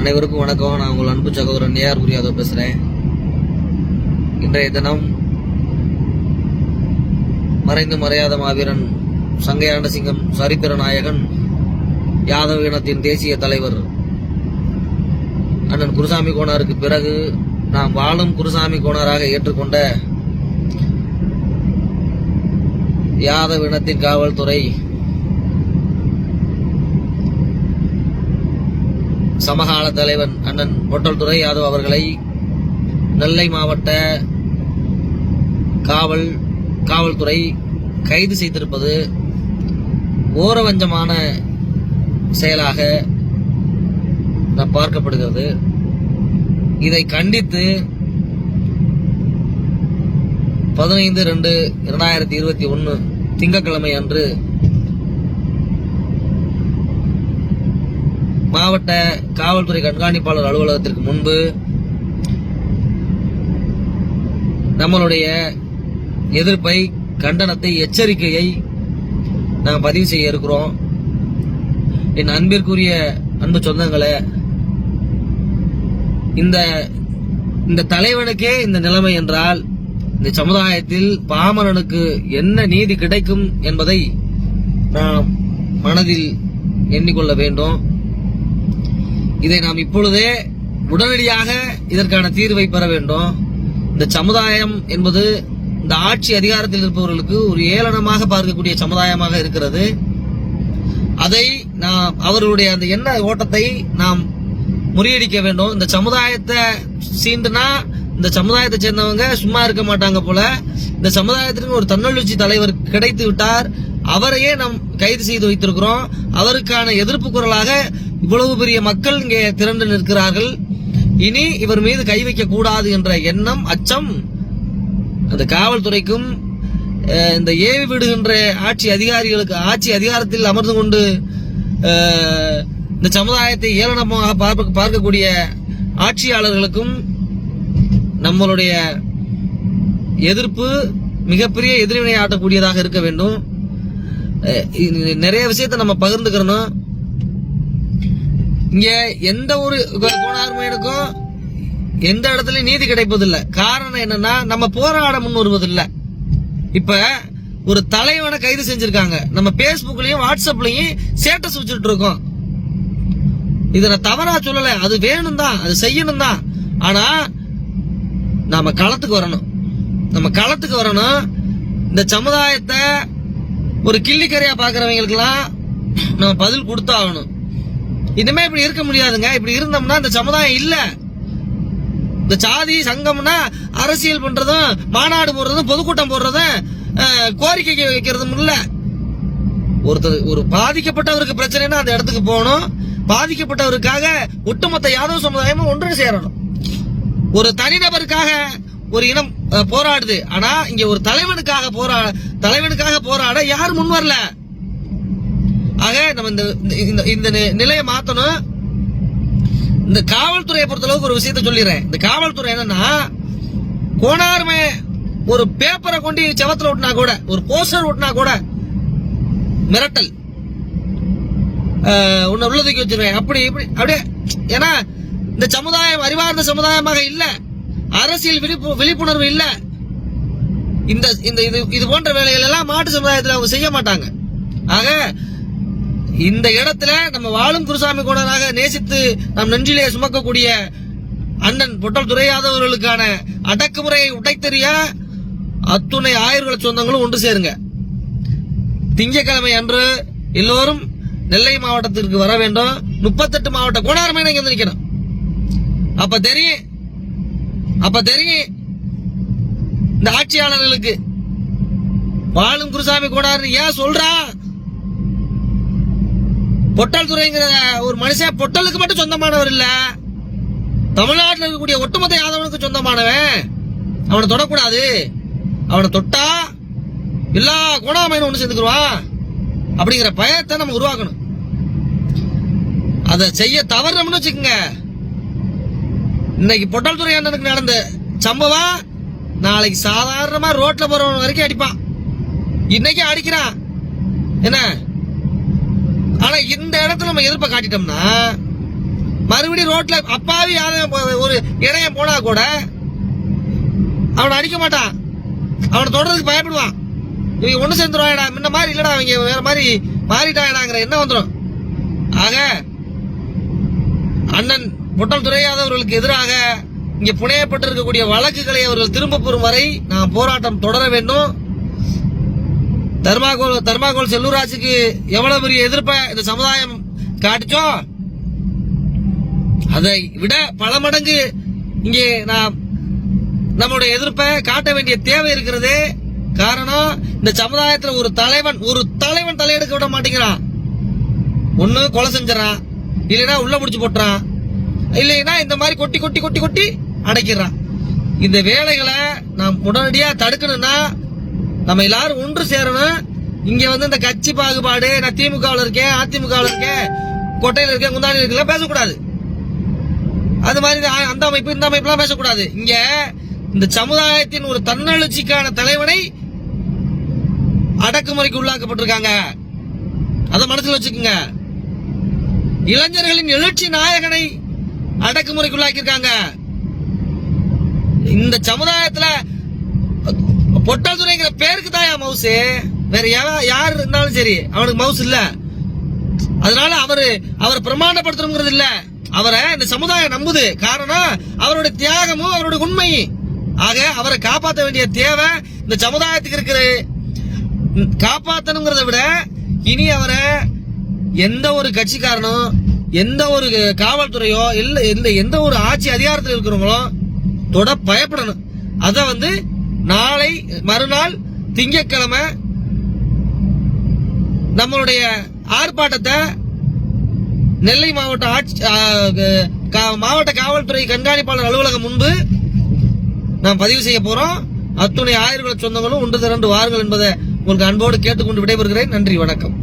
அனைவருக்கும் வணக்கம். நான் உங்கள் அன்பு சகோதரன் ஏஆர் புரியாதோ பேசுறேன். இன்றைய தினம் மறைந்து மறையாத மாவீரன் சங்கையாண்ட சிங்கம் சரித்திர நாயகன் யாதவ இனத்தின் தேசிய தலைவர் அண்ணன் குருசாமி கோனாருக்கு பிறகு நாம் வாழும் குருசாமி கோனாராக ஏற்றுக்கொண்ட யாதவ இனத்தின் காவல்துறை சமகால தலைவன் அண்ணன் பொட்டல்துறை யாதவ் அவர்களை நெல்லை மாவட்ட காவல்துறை கைது செய்திருப்பது ஓரவஞ்சமான செயலாக பார்க்கப்படுகிறது. இதை கண்டித்து 15/2/2021 திங்கட்கிழமை அன்று மாவட்ட காவல்துறை கண்காணிப்பாளர் அலுவலகத்திற்கு முன்பு நம்மளுடைய எதிர்ப்பை, கண்டனத்தை, எச்சரிக்கையை நாம் பதிவு செய்ய இருக்கிறோம். என் அன்பிற்குரிய அன்பு சொந்தங்களே, இந்த தலைவனுக்கே இந்த நிலைமை என்றால் இந்த சமுதாயத்தில் பாமரனுக்கு என்ன நீதி கிடைக்கும் என்பதை நாம் மனதில் எண்ணிக்கொள்ள வேண்டும். இதை நாம் இப்பொழுதே உடனடியாக இதற்கான தீர்வை பெற வேண்டும். இந்த சமுதாயம் என்பது இந்த ஆட்சி அதிகாரத்தில் இருப்பவர்களுக்கு ஒரு ஏளனமாக பார்க்கக்கூடிய சமுதாயமாக இருக்கிறது. அதை நாம் அவர்களுடைய அந்த எண்ண ஓட்டத்தை நாம் முறியடிக்க வேண்டும். இந்த சமுதாயத்தை சீண்டுனா இந்த சமுதாயத்தை சேர்ந்தவங்க சும்மா இருக்க மாட்டாங்க போல. இந்த சமுதாயத்திற்கு ஒரு தன்னெழுச்சி தலைவர் கிடைத்து விட்டார். அவரையே நாம் கைது செய்து வைத்திருக்கிறோம். அவருக்கான எதிர்ப்பு குரலாக இவ்வளவு பெரிய மக்கள் இங்கே திரண்டு நிற்கிறார்கள். இனி இவர் மீது கை வைக்க கூடாது என்ற எண்ணம், அச்சம் அந்த காவல்துறைக்கும் இந்த ஏவி விடுகின்ற ஆட்சி அதிகாரத்தில் அமர்ந்து கொண்டு இந்த சமுதாயத்தை ஏளனமாக பார்க்கக்கூடிய ஆட்சியாளர்களுக்கும் நம்மளுடைய எதிர்ப்பு மிகப்பெரிய எதிர்வினை ஆட்டக்கூடியதாக இருக்க வேண்டும். நிறைய விஷயத்தை நம்ம பகிர்ந்துக்கிறோம். இங்க எந்த ஒரு கோணார்மையனுக்கும் எந்த இடத்துலயும் நீதி கிடைப்பதில்லை. காரணம் என்னன்னா, நம்ம போராட முன் வருவதில்லை. இப்ப ஒரு தலைவனை கைது செஞ்சிருக்காங்க. நம்ம பேஸ்புக்லயும் வாட்ஸ்அப்லயும் ஸ்டேட்டஸ் வச்சுட்டு இருக்கோம். இத நான் தவறா சொல்லல, அது வேணும் தான், அது செய்யணும் தான். ஆனா நாம களத்துக்கு வரணும். இந்த சமுதாயத்தை ஒரு கிள்ளிக்கரையா பாக்குறவங்களுக்கெல்லாம் நம்ம பதில் கொடுத்தாகணும். இனிமே இப்படி இருக்க முடியாதுங்க. இப்படி இருந்தோம்னா இந்த சமுதாயம் இல்ல. இந்த சாதி சங்கம்னா அரசியல் பண்றதும், மாநாடு போடுறதும், பொதுக்கூட்டம் போடுறதும், கோரிக்கை வைக்கிறதும் இல்ல. ஒரு பாதிக்கப்பட்டவருக்கு பிரச்சனைனா அந்த இடத்துக்கு போகணும். பாதிக்கப்பட்டவருக்காக ஒட்டுமொத்த யாதவ சமுதாயமும் ஒன்று சேரணும். ஒரு தனிநபருக்காக ஒரு இனம் போராடுது. ஆனா இங்க ஒரு தலைவனுக்காக போராட யாரும் முன் வரல. ஆக நம்ம இந்த நிலையை மாத்தணும். இந்த காவல்துறையை பொறுத்தளவுக்கு ஒரு விஷயத்த சொல்லிடுறேன். இந்த காவல்துறை என்னன்னா, கோணார்மை ஒரு பேப்பரை கொண்டு செவத்துல ஒட்டினா கூட, ஒரு போஸ்டர் ஒட்டினா கூட மிரட்டல், உன்னை உள்ளதுக்கு வச்சிருவேன், அப்படி அப்படியே. ஏன்னா இந்த சமுதாயம் அறிவார்ந்த சமுதாயமாக இல்ல, அரசியல் விழிப்புணர்வு இல்ல. இது போன்ற வேலைகள் எல்லாம் மாட்டு சமுதாயத்தில் அவங்க செய்ய மாட்டாங்க. ஆக இந்த இடத்துல நம்ம வாழும் குருசாமி கோணராக நேசித்து நம் நெஞ்சிலே சுமக்கக்கூடிய அண்ணன் பொட்டல்துறை யாதவர்களுக்கான அடக்குமுறையை உடைத்தெறிய அத்துணை ஆயுர்வேத சொந்தங்களும் ஒன்று சேருங்க. திங்கட்கிழமை அன்று எல்லோரும் நெல்லை மாவட்டத்திற்கு வர வேண்டும். 38 மாவட்ட கோணார்மை இங்க வந்து நிக்கணும். அப்ப தெரியும் இந்த ஆட்சியாளர்களுக்கு வாழும் குருசாமி கோனார் ஏன் சொல்றா. பொட்டல் துறைங்கிற ஒரு மனுஷன் பொட்டலுக்கு மட்டும் சொந்தமானவர் இல்ல, தமிழ்நாட்டில் இருக்கக்கூடிய ஒட்டுமொத்த யாதவனுக்கு சொந்தமானவன். அவனை தொடக்கூடாது. அவனை தொட்டா எல்லா கோணாமையும் ஒண்ணு சேர்ந்துக்குவான் அப்படிங்கிற பயத்தை நம்ம உருவாக்கணும். அதை செய்ய தவறுனோம்னு வச்சுக்கோங்க, இன்னைக்கு பொட்டல்துறை அண்ணனுக்கு நடந்த சம்பவம் நாளைக்கு சாதாரணமா ரோட்ல போறவன் வரைக்கும் அடிப்பான். இன்னைக்கு அடிக்கிறான் என்ன. ஆனா இந்த இடத்துல நம்ம எதிர்ப்பை காட்டிட்டோம்னா மறுபடியும் ரோட்ல அப்பாவி ஒரு இடையம் போனா கூட அவனை அடிக்க மாட்டான், அவனை தொடர்றதுக்கு பயப்படுவான். இவங்க ஒண்ணு சேர்ந்துருவாடா, முன்ன மாதிரி இல்லடா, அவங்க வேற மாதிரி மாறிட்டாங்கடாங்கிற என்ன வந்துடும். ஆக அண்ணன் பொட்டல் துரை அவர்களுக்கு எதிராக இங்கே புனையப்பட்டிருக்கக்கூடிய வழக்குகளை அவர்கள் திரும்ப பெறும் வரை நாம் போராட்டம் தொடர வேண்டும். தர்மாகோல் செல்லூராஜுக்கு எவ்வளவு பெரிய எதிர்ப்பை இந்த சமுதாயம் காட்டுச்சோ அதை விட பல மடங்கு இங்கே நாம் நம்முடைய எதிர்ப்பை காட்ட வேண்டிய தேவை இருக்கிறது. காரணம், இந்த சமுதாயத்தில் ஒரு தலைவன் தலையெடுக்க விட மாட்டேங்கிறான். ஒண்ணு கொலை செஞ்சான், இல்லைன்னா உள்ள முடிச்சு போட்டுறான், இல்லைன்னா இந்த மாதிரி கொட்டி கொட்டி கொட்டி கொட்டி அடைக்கிறான். இந்த வேலைகளை நாம் உடனடியா தடுக்கணும்னா நம்ம எல்லாரும் ஒன்று சேரணும். இங்க இந்த கட்சி பாகுபாடு, நான் திமுகவில் இருக்கேன், அதிமுகவில் இருக்கேன், கொட்டையில் இருக்கேன், குந்தாணி இருக்கல பேசக்கூடாது. அது மாதிரி அந்த அமைப்பு இந்த அமைப்புலாம் பேசக்கூடாது. இங்க இந்த சமுதாயத்தின் ஒரு தன்னெழுச்சிக்கான தலைவனை அடக்குமுறைக்கு உள்ளாக்கப்பட்டிருக்காங்க. அதை மனசில் வச்சுக்கோங்க. இளைஞர்களின் எழுச்சி நாயகனை அடக்குமுறைக்கு உள்ளாக்கியிருக்காங்க. இந்த சமுதாயத்துல பொட்டல் துரைங்கிற பேருக்கு தான் மவுசு, வேற யார் இருந்தாலும் சரி அவனுக்கு மவுசு இல்ல. அதனால அவரை பிரமாண்டப்படுத்தணுங்கிறது இல்ல, அவரை இந்த சமுதாயம் நம்புது. காரணம், அவருடைய தியாகமும் அவருடைய உண்மை. ஆக அவரை காப்பாற்ற வேண்டிய தேவை இந்த சமுதாயத்துக்கு இருக்கிற. காப்பாற்றணுங்கிறத விட இனி அவரை எந்த ஒரு கட்சிக்காரனோ, எந்த ஒரு காவல்துறையோ, இல்ல எந்த ஒரு ஆட்சி அதிகாரத்தில் இருக்கிறவங்களோ தொட பயப்படணும். அத நாளை மறுநாள் திங்கட்கிழமை நம்மளுடைய ஆர்ப்பாட்டத்தை நெல்லை மாவட்ட காவல்துறை கண்காணிப்பாளர் அலுவலகம் முன்பு நாம் பதிவு செய்ய போறோம். அத்துணை ஆயிரக்குல சொந்தங்களும் ஒன்று திரண்டு வாருங்கள் என்பதை உங்களுக்கு அன்போடு கேட்டுக்கொண்டு விடைபெறுகிறேன். நன்றி, வணக்கம்.